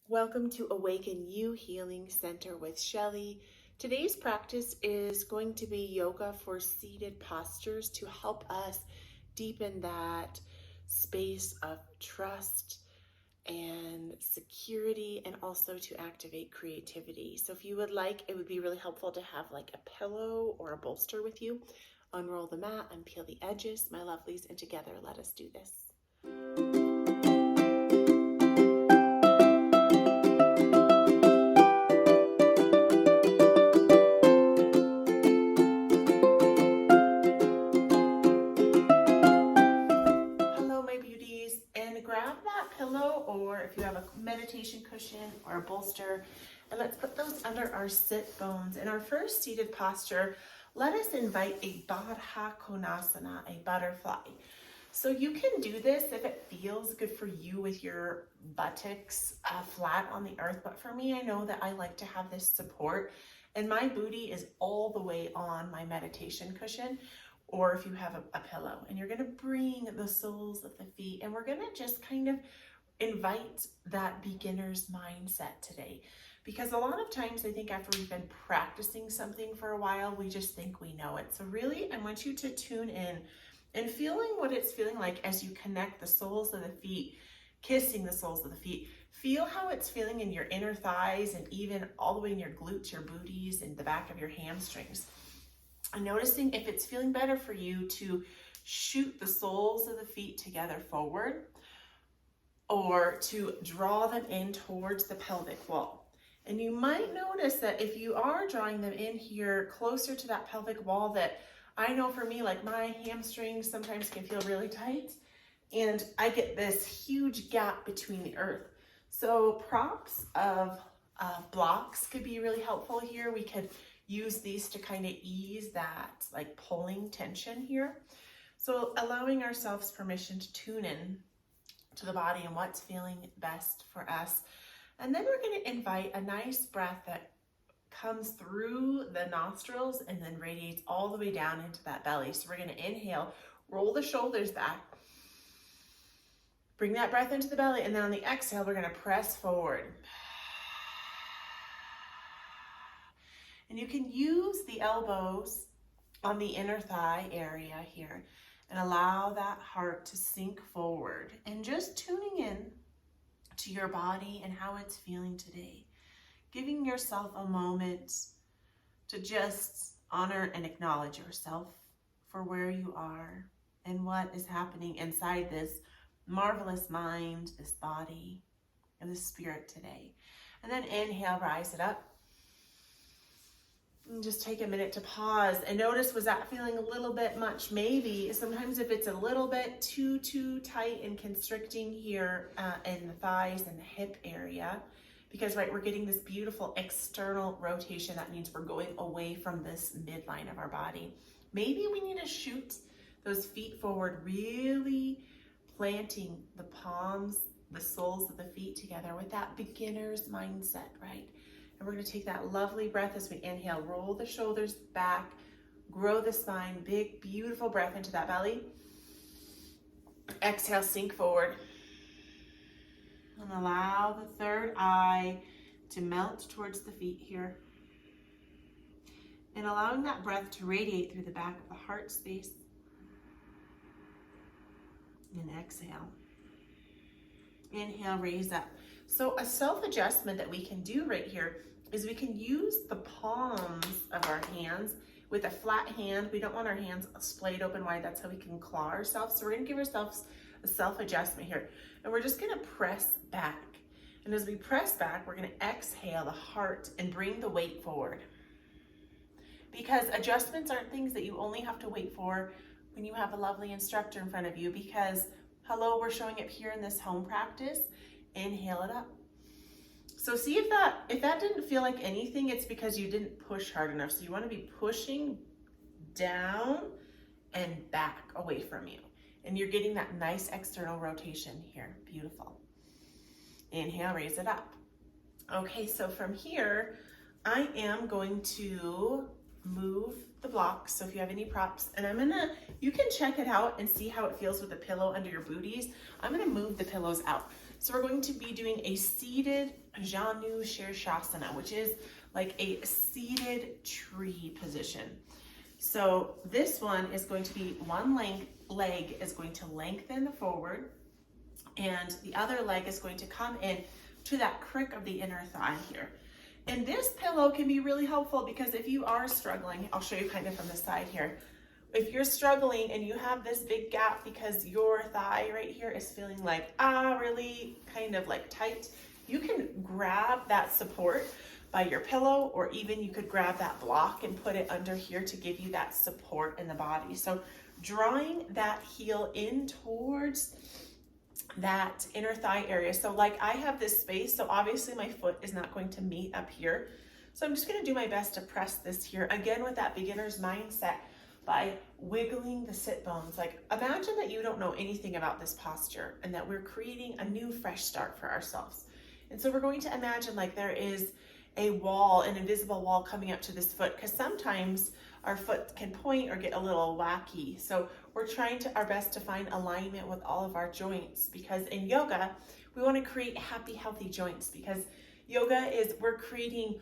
Welcome to Awaken You Healing Center with Shelly. Today's practice is going to be yoga for seated postures to help us deepen that space of trust and security, and also to activate creativity. So if you would like, it would be really helpful to have like a pillow or a bolster with you. Unroll the mat, unpeel the edges, my lovelies, and together let us do this. Grab that pillow, or if you have a meditation cushion or a bolster, and let's put those under our sit bones. In our first seated posture, let us invite a Baddha Konasana, a butterfly. So you can do this if it feels good for you with your buttocks flat on the earth, but for me, I know that I like to have this support, and my booty is all the way on my meditation cushion, or if you have a pillow, and you're going to bring the soles of the feet, and we're going to just kind of invite that beginner's mindset today, because a lot of times I think after we've been practicing something for a while, we just think we know it. So really, I want you to tune in and feeling what it's feeling like as you connect the soles of the feet, kissing the soles of the feet. Feel how it's feeling in your inner thighs, and even all the way in your glutes, your booties, and the back of your hamstrings. And noticing if it's feeling better for you to shoot the soles of the feet together forward, or to draw them in towards the pelvic wall. And you might notice that if you are drawing them in here closer to that pelvic wall, that I know for me, like my hamstrings sometimes can feel really tight, and I get this huge gap between the earth. So props of blocks could be really helpful here. We could use these to kind of ease that like pulling tension here. So allowing ourselves permission to tune in to the body and what's feeling best for us. And then we're going to invite a nice breath that comes through the nostrils and then radiates all the way down into that belly. So we're going to inhale, roll the shoulders back, bring that breath into the belly, and then on the exhale, we're going to press forward. And you can use the elbows on the inner thigh area here and allow that heart to sink forward, and just tuning in to your body and how it's feeling today. Giving yourself a moment to just honor and acknowledge yourself for where you are and what is happening inside this marvelous mind, this body, and this spirit today. And then inhale, rise it up. And just take a minute to pause and notice, was that feeling a little bit much? Maybe. Sometimes if it's a little bit too tight and constricting here in the thighs and the hip area, because right, we're getting this beautiful external rotation. That means we're going away from this midline of our body. Maybe we need to shoot those feet forward, really planting the palms, the soles of the feet together with that beginner's mindset, right? And we're going to take that lovely breath as we inhale, roll the shoulders back, grow the spine, big, beautiful breath into that belly. Exhale, sink forward. And allow the third eye to melt towards the feet here. And allowing that breath to radiate through the back of the heart space. And exhale. Inhale, raise up. So a self-adjustment that we can do right here is we can use the palms of our hands with a flat hand. We don't want our hands splayed open wide. That's how we can claw ourselves. So we're going to give ourselves a self-adjustment here. And we're just going to press back. And as we press back, we're going to exhale the heart and bring the weight forward. Because adjustments aren't things that you only have to wait for when you have a lovely instructor in front of you. Because, hello, we're showing up here in this home practice. Inhale it up. So see if that didn't feel like anything, it's because you didn't push hard enough. So you want to be pushing down and back away from you. And you're getting that nice external rotation here. Beautiful. Inhale, raise it up. Okay, so from here, I am going to move the blocks. So if you have any props, and you can check it out and see how it feels with the pillow under your booties. I'm gonna move the pillows out. So we're going to be doing a seated Janu Shirshasana, which is like a seated tree position. So this one is going to be one leg is going to lengthen forward, and the other leg is going to come in to that crick of the inner thigh here. And this pillow can be really helpful because if you are struggling, I'll show you kind of from the side here. If you're struggling and you have this big gap because your thigh right here is feeling like, really kind of like tight, you can grab that support by your pillow, or even you could grab that block and put it under here to give you that support in the body. So drawing that heel in towards that inner thigh area. So like I have this space, so obviously my foot is not going to meet up here. So I'm just going to do my best to press this here, again with that beginner's mindset, by wiggling the sit bones. Like imagine that you don't know anything about this posture and that we're creating a new fresh start for ourselves. And so we're going to imagine like there is a wall, an invisible wall coming up to this foot, because sometimes our foot can point or get a little wacky. So we're trying our best to find alignment with all of our joints, because in yoga, we want to create happy, healthy joints, because yoga is, we're creating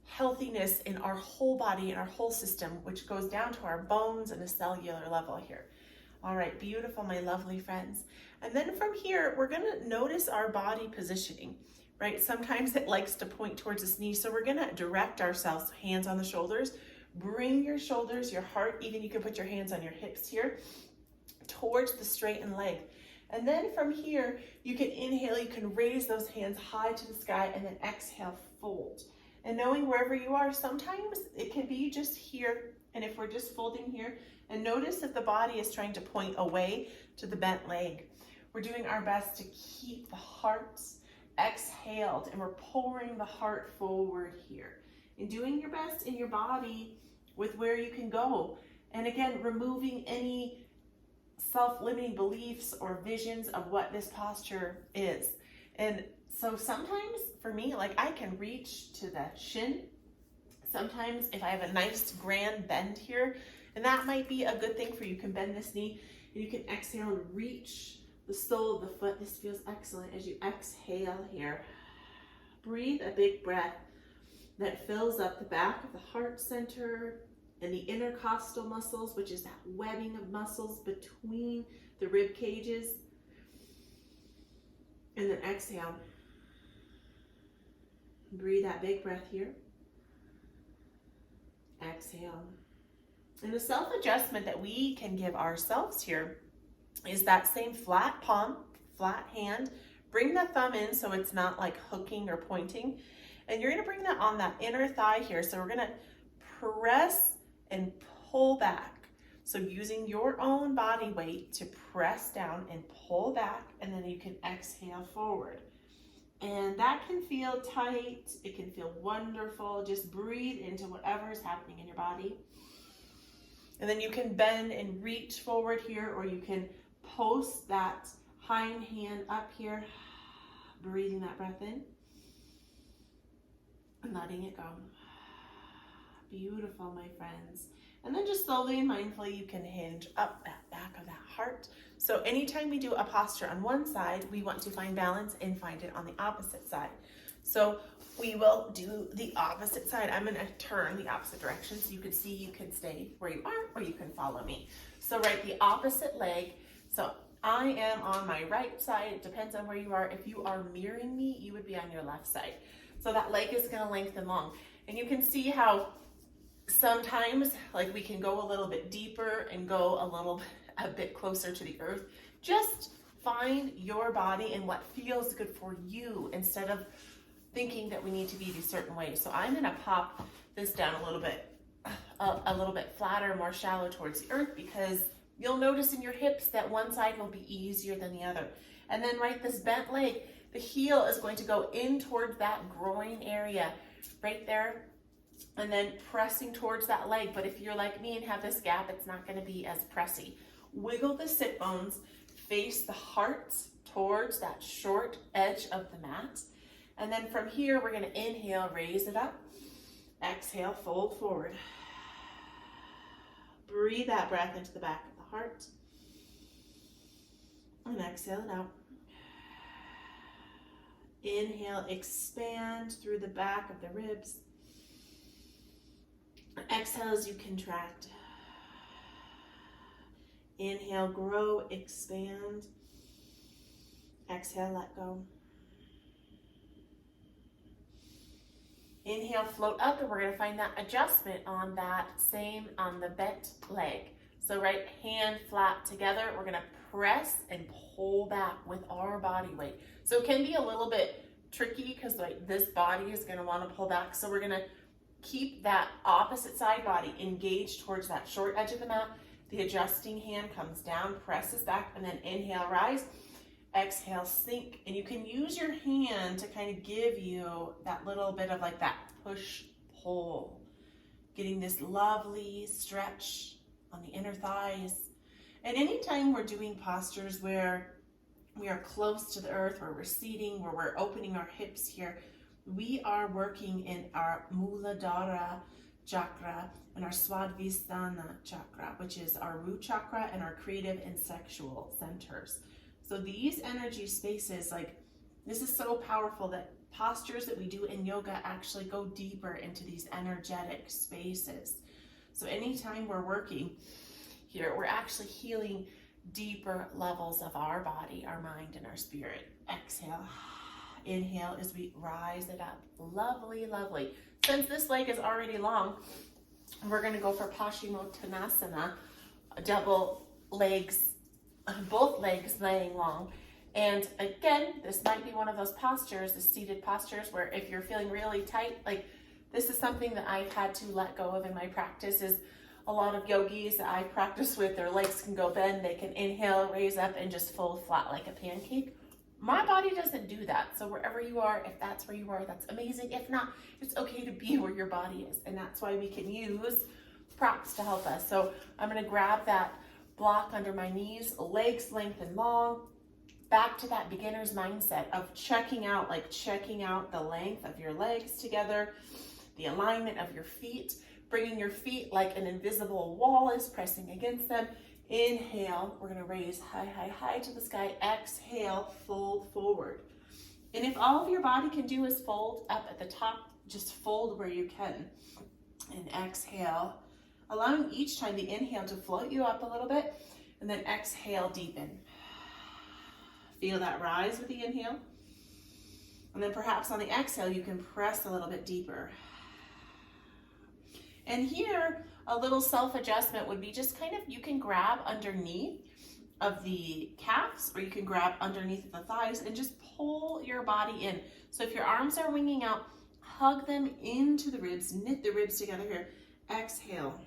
healthiness in our whole body and our whole system, which goes down to our bones and a cellular level here. All right, beautiful, my lovely friends. And then from here, we're gonna notice our body positioning, right? Sometimes it likes to point towards its knee, so we're gonna direct ourselves, hands on the shoulders, bring your shoulders, your heart, even you can put your hands on your hips here, towards the straightened leg. And then from here, you can inhale, you can raise those hands high to the sky, and then exhale, fold. And knowing wherever you are, sometimes it can be just here, and if we're just folding here, and notice if the body is trying to point away to the bent leg. We're doing our best to keep the heart exhaled, and we're pouring the heart forward here. And doing your best in your body with where you can go. And again, removing any self-limiting beliefs or visions of what this posture is. And so sometimes for me, like I can reach to the shin. Sometimes if I have a nice grand bend here, and that might be a good thing for you, you can bend this knee and you can exhale and reach the sole of the foot. This feels excellent as you exhale here. Breathe a big breath that fills up the back of the heart center and the intercostal muscles, which is that webbing of muscles between the rib cages. And then exhale. Breathe that big breath here. Exhale. And the self-adjustment that we can give ourselves here is that same flat palm, flat hand. Bring the thumb in so it's not like hooking or pointing. And you're going to bring that on that inner thigh here. So we're going to press and pull back. So using your own body weight to press down and pull back, and then you can exhale forward. And that can feel tight. It can feel wonderful. Just breathe into whatever is happening in your body. And then you can bend and reach forward here, or you can post that hind hand up here, breathing that breath in and letting it go. Beautiful, my friends. And then just slowly and mindfully, you can hinge up that back of that heart. So anytime we do a posture on one side, we want to find balance and find it on the opposite side. So we will do the opposite side. I'm going to turn the opposite direction so you can see, you can stay where you are, or you can follow me. So right, the opposite leg. So I am on my right side. It depends on where you are. If you are mirroring me, you would be on your left side. So that leg is going to lengthen long. And you can see how sometimes like we can go a little bit deeper and go a bit closer to the earth. Just find your body and what feels good for you instead of thinking that we need to be these certain ways. So I'm going to pop this down a little bit flatter, more shallow towards the earth, because you'll notice in your hips that one side will be easier than the other. And then right, this bent leg, the heel is going to go in towards that groin area right there, and then pressing towards that leg. But if you're like me and have this gap, it's not going to be as pressy. Wiggle the sit bones, face the heart towards that short edge of the mat. And then from here, we're going to inhale, raise it up. Exhale, fold forward. Breathe that breath into the back of the heart. And exhale it out. Inhale, expand through the back of the ribs. Exhale as you contract. Inhale, grow, expand. Exhale, let go. Inhale, float up, and we're going to find that adjustment on the bent leg. So right hand flat together, we're going to press and pull back with our body weight. So it can be a little bit tricky because like this body is going to want to pull back. So we're going to keep that opposite side body engaged towards that short edge of the mat. The adjusting hand comes down, presses back, and then inhale, rise. Exhale, sink. And you can use your hand to kind of give you that little bit of like that push pull, getting this lovely stretch on the inner thighs. And anytime we're doing postures where we are close to the earth, where we're seating, where we're opening our hips here, we are working in our Muladhara chakra and our Svadhisthana chakra, which is our root chakra and our creative and sexual centers. So these energy spaces, like this is so powerful that postures that we do in yoga actually go deeper into these energetic spaces. So anytime we're working here, we're actually healing deeper levels of our body, our mind, and our spirit. Exhale, inhale as we rise it up. Lovely, lovely. Since this leg is already long, we're going to go for Paschimottanasana, double legs, both legs laying long. And again, this might be one of those postures, the seated postures, where if you're feeling really tight, like this is something that I've had to let go of in my practice. Is a lot of yogis that I practice with, their legs can go bend, they can inhale, raise up, and just fold flat like a pancake. My body doesn't do that. So wherever you are, if that's where you are, that's amazing. If not, it's okay to be where your body is. And that's why we can use props to help us. So I'm going to grab that block under my knees, legs lengthened long, back to that beginner's mindset of checking out the length of your legs together, the alignment of your feet, bringing your feet like an invisible wall is pressing against them. Inhale, we're going to raise high, high, high to the sky. Exhale, fold forward. And if all of your body can do is fold up at the top, just fold where you can. And exhale, allowing each time the inhale to float you up a little bit, and then exhale, deepen. Feel that rise with the inhale. And then perhaps on the exhale, you can press a little bit deeper. And here, a little self-adjustment would be just kind of, you can grab underneath of the calves, or you can grab underneath of the thighs and just pull your body in. So if your arms are winging out, hug them into the ribs, knit the ribs together here. Exhale.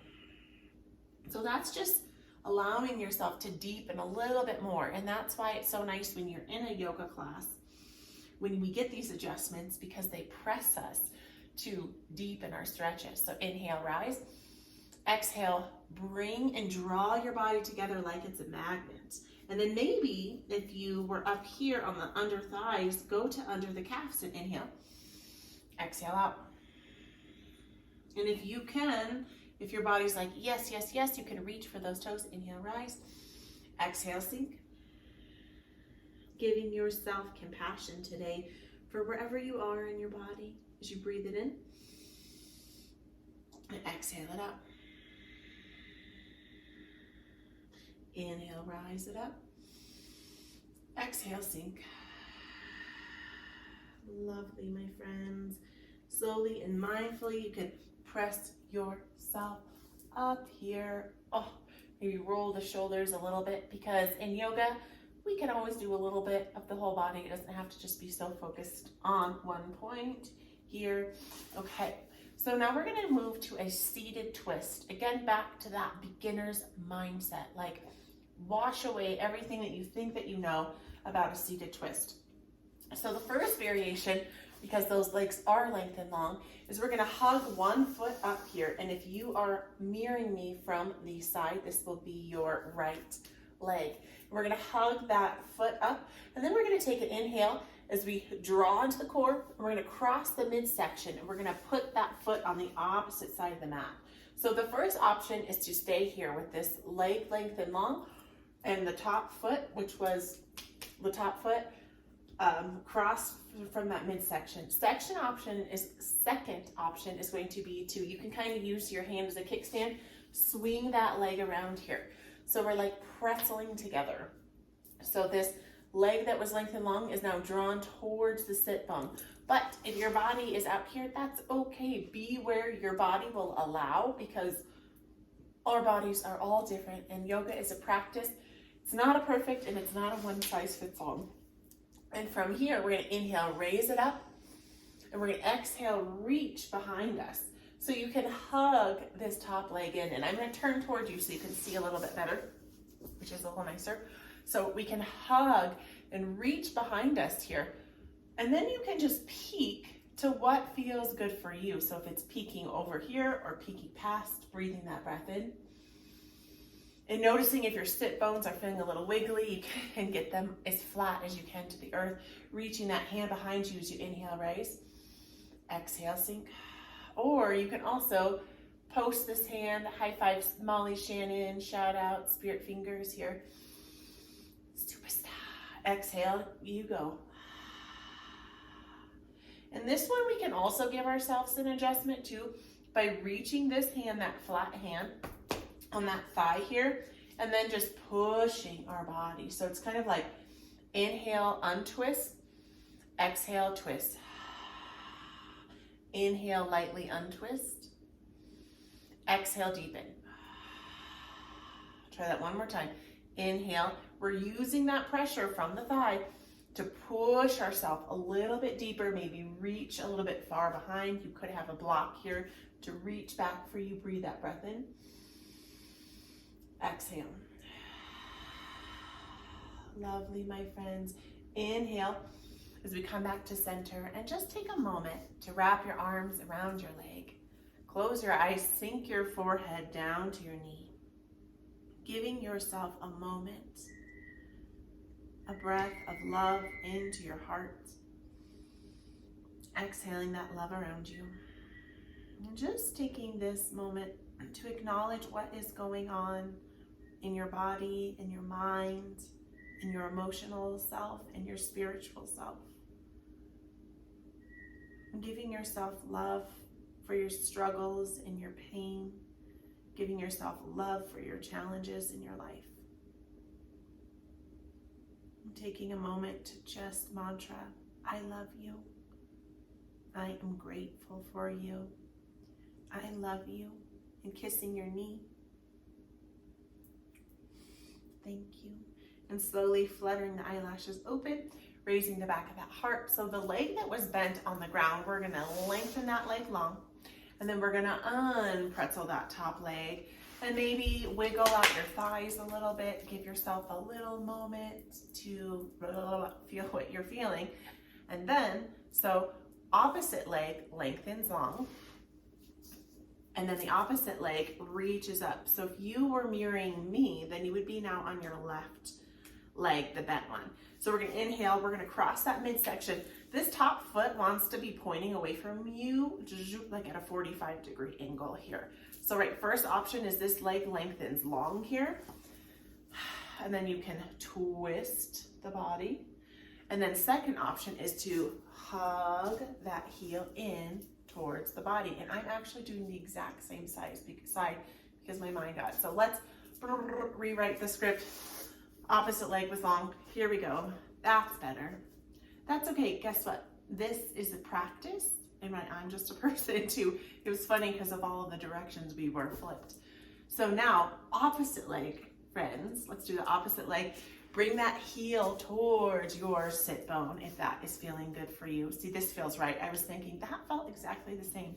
So that's just allowing yourself to deepen a little bit more. And that's why it's so nice when you're in a yoga class, when we get these adjustments, because they press us to deepen our stretches. So inhale, rise. Exhale, bring and draw your body together like it's a magnet. And then maybe if you were up here on the under thighs, go to under the calves and inhale. Exhale out. And if you can, if your body's like, yes, yes, yes, you can reach for those toes. Inhale, rise. Exhale, sink. Giving yourself compassion today for wherever you are in your body as you breathe it in. And exhale it out. Inhale, rise it up. Exhale, sink. Lovely, my friends. Slowly and mindfully, you can press yourself up here. Oh, maybe roll the shoulders a little bit, because in yoga, we can always do a little bit of the whole body. It doesn't have to just be so focused on one point here. Okay, so now we're gonna move to a seated twist. Again, back to that beginner's mindset, like wash away everything that you think that you know about a seated twist. So the first variation, because those legs are lengthened long, is we're gonna hug one foot up here. And if you are mirroring me from the side, this will be your right leg. We're gonna hug that foot up, and then we're gonna take an inhale as we draw into the core, and we're gonna cross the midsection, and we're gonna put that foot on the opposite side of the mat. So the first option is to stay here with this leg lengthened long, and the top foot, which was the top foot, cross from that midsection. Second option is going to be you can kind of use your hand as a kickstand, swing that leg around here. So we're like pretzeling together. So this leg that was length and long is now drawn towards the sit bone. But if your body is out here, that's okay. Be where your body will allow, because our bodies are all different and yoga is a practice. It's not a perfect and it's not a one size fits all. And from here, we're going to inhale, raise it up, and we're going to exhale, reach behind us. So you can hug this top leg in, and I'm going to turn towards you so you can see a little bit better, which is a little nicer. So we can hug and reach behind us here. And then you can just peek to what feels good for you. So if it's peeking over here or peeking past, breathing that breath in. And noticing if your sit bones are feeling a little wiggly, you can get them as flat as you can to the earth. Reaching that hand behind you as you inhale, raise. Exhale, sink. Or you can also post this hand, high five Molly Shannon, shout out, spirit fingers here. Superstar. Exhale, you go. And this one we can also give ourselves an adjustment too by reaching this hand, that flat hand, on that thigh here, and then just pushing our body. So it's kind of like inhale, untwist, exhale, twist. Inhale, lightly untwist. Exhale, deepen. Try that one more time. Inhale, we're using that pressure from the thigh to push ourselves a little bit deeper, maybe reach a little bit far behind. You could have a block here to reach back for you. Breathe that breath in. Exhale. Lovely, my friends. Inhale as we come back to center, and just take a moment to wrap your arms around your leg. Close your eyes, sink your forehead down to your knee, giving yourself a moment, a breath of love into your heart. Exhaling that love around you. And just taking this moment to acknowledge what is going on in your body, in your mind, in your emotional self, and your spiritual self. And giving yourself love for your struggles and your pain, giving yourself love for your challenges in your life. And taking a moment to just mantra, I love you. I am grateful for you. I love you. And kissing your knee. Thank you. And slowly fluttering the eyelashes open, raising the back of that heart. So the leg that was bent on the ground, we're gonna lengthen that leg long. And then we're gonna unpretzel that top leg and maybe wiggle out your thighs a little bit. Give yourself a little moment to feel what you're feeling. And then, so opposite leg lengthens long. And then the opposite leg reaches up. So if you were mirroring me, then you would be now on your left leg, the bent one. So we're gonna inhale, we're gonna cross that midsection. This top foot wants to be pointing away from you, like at a 45-degree angle here. So first option is this leg lengthens long here. And then you can twist the body. And then second option is to hug that heel in towards the body. And I'm actually doing the exact same side because my mind got it. So let's rewrite the script. Opposite leg was long. Here we go. That's better. That's okay. Guess what? This is a practice. And I'm just a person too. It was funny because of all of the directions we were flipped. So now, opposite leg, friends. Let's do the opposite leg. Bring that heel towards your sit bone if that is feeling good for you. See, this feels right. I was thinking that felt exactly the same.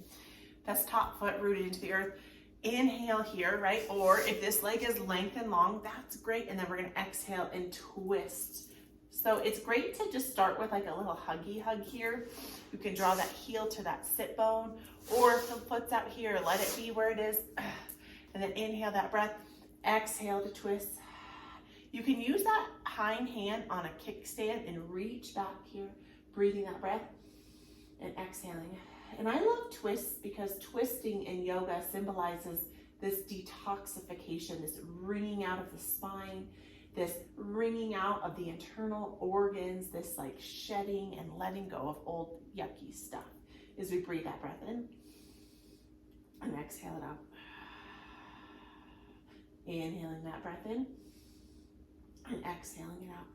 That's top foot rooted into the earth. Inhale here, right? Or if this leg is lengthened long, that's great. And then we're gonna exhale and twist. So it's great to just start with like a little huggy hug here. You can draw that heel to that sit bone, or if the foot's out here, let it be where it is. And then inhale that breath, exhale to twist. You can use that hind hand on a kickstand and reach back here, breathing that breath and exhaling. And I love twists because twisting in yoga symbolizes this detoxification, this wringing out of the spine, this wringing out of the internal organs, this like shedding and letting go of old yucky stuff as we breathe that breath in and exhale it out. Inhaling that breath in and exhaling it out.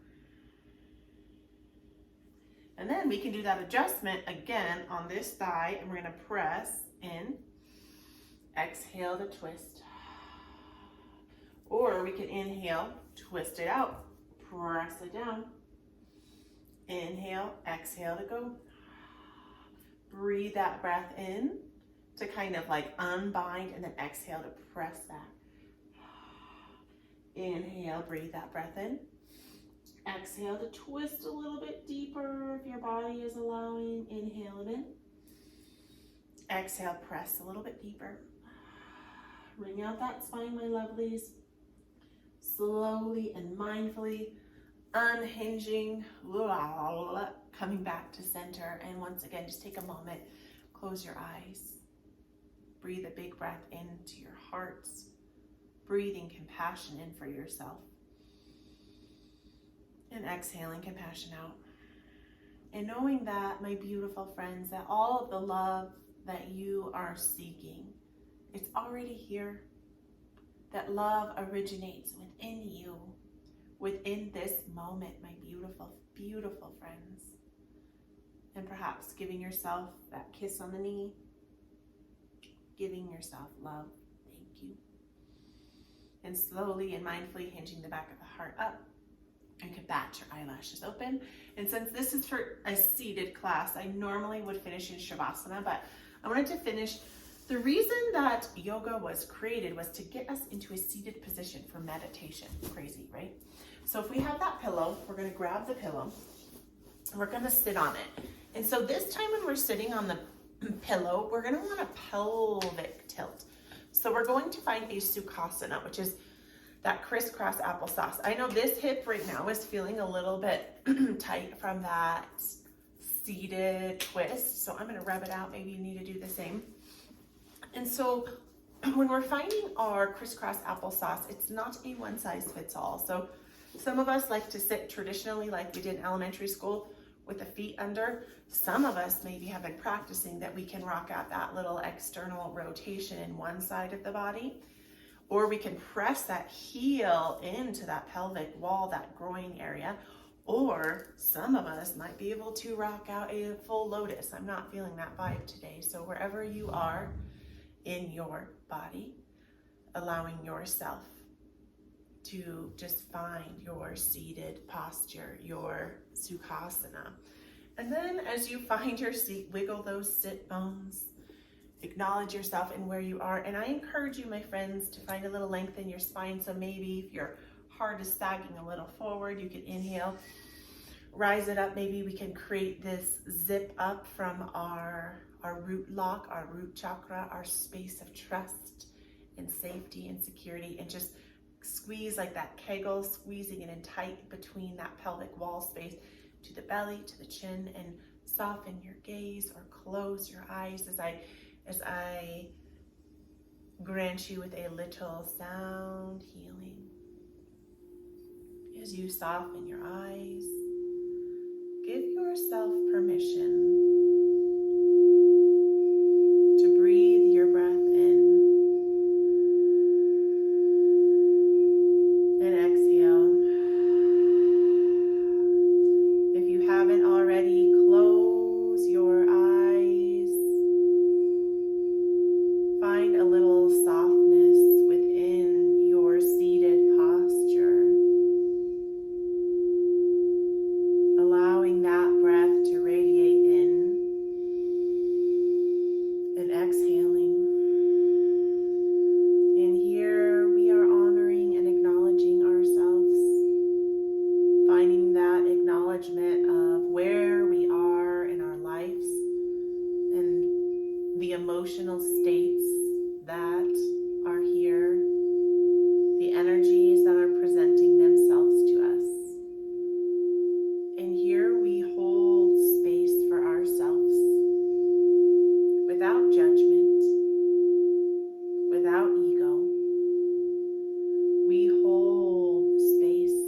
And then we can do that adjustment again on this thigh, and we're going to press in, exhale to twist. Or we can inhale, twist it out, press it down. Inhale, exhale to go. Breathe that breath in to kind of like unbind, and then exhale to press that. Inhale, breathe that breath in. Exhale to twist a little bit deeper if your body is allowing. Inhale it in. Exhale, press a little bit deeper. Wring out that spine, my lovelies. Slowly and mindfully unhinging, coming back to center. And once again, just take a moment, close your eyes. Breathe a big breath into your hearts. Breathing compassion in for yourself. And exhaling compassion out. And knowing that, my beautiful friends, that all of the love that you are seeking, it's already here. That love originates within you, within this moment, my beautiful, beautiful friends. And perhaps giving yourself that kiss on the knee, giving yourself love, thank you. And slowly and mindfully hinging the back of the heart up. You can bat your eyelashes open. And since this is for a seated class, I normally would finish in Shavasana, but I wanted to finish. The reason that yoga was created was to get us into a seated position for meditation. Crazy, right? So if we have that pillow, we're going to grab the pillow and we're going to sit on it. And so this time when we're sitting on the pillow, we're going to want a pelvic tilt. So we're going to find a Sukhasana, which is that crisscross applesauce. I know this hip right now is feeling a little bit tight from that seated twist. So I'm going to rub it out. Maybe you need to do the same. And so when we're finding our crisscross applesauce, it's not a one size fits all. So some of us like to sit traditionally like we did in elementary school with the feet under. Some of us maybe have been practicing that we can rock out that little external rotation in one side of the body, or we can press that heel into that pelvic wall, that groin area, or some of us might be able to rock out a full lotus. I'm not feeling that vibe today. So wherever you are in your body, allowing yourself to just find your seated posture, your Sukhasana. And then as you find your seat, wiggle those sit bones, acknowledge yourself and where you are. And I encourage you, my friends, to find a little length in your spine. So maybe if your heart is sagging a little forward, you can inhale, rise it up. Maybe we can create this zip up from our root lock, our root chakra, our space of trust and safety and security, and just squeeze like that Kegel, squeezing it in tight between that pelvic wall space to the belly, to the chin, and soften your gaze or close your eyes as I grant you with a little sound healing. As you soften your eyes, give yourself permission to breathe your breath in and exhale. If you haven't already, close your eyes. Find a little softness within your seated posture, allowing that breath to radiate in and exhaling. And here we are honoring and acknowledging ourselves, finding that acknowledgement of where we are in our lives and the emotional states that are here, the energies that are presenting themselves to us. And here we hold space for ourselves without judgment, without ego. We hold space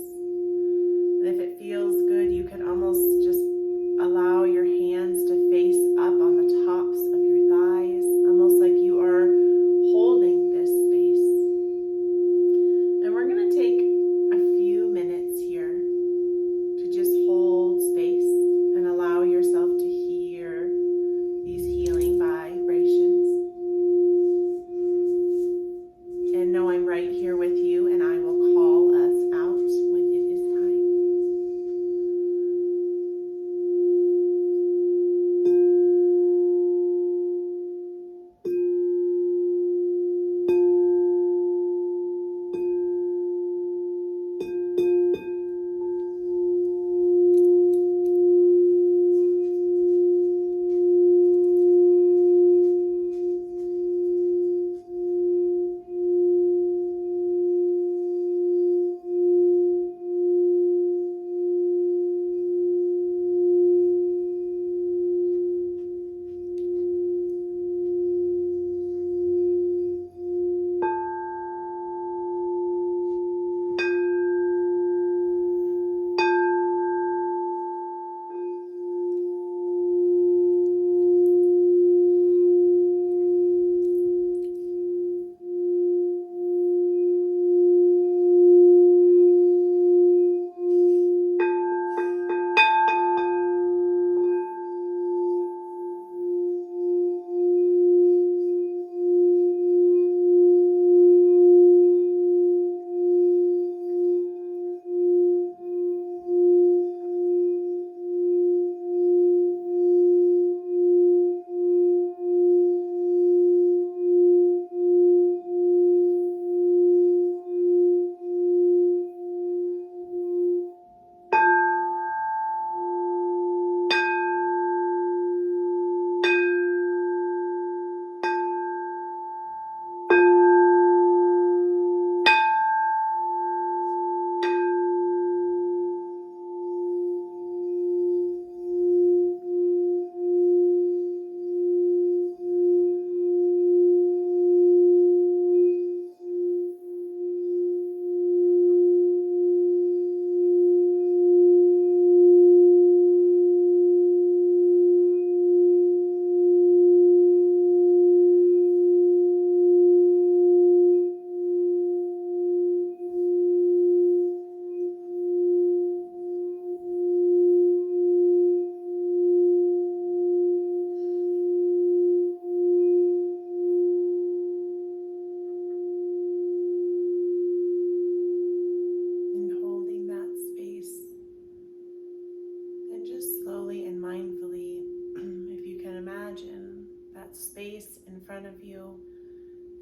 front of you,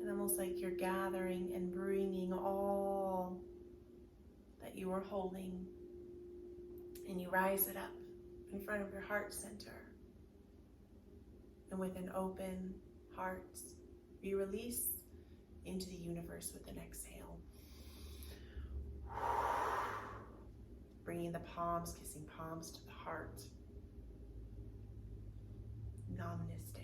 and almost like you're gathering and bringing all that you are holding, and you rise it up in front of your heart center. And with an open heart, you release into the universe with an exhale. Bringing the palms, kissing palms to the heart. Namaste.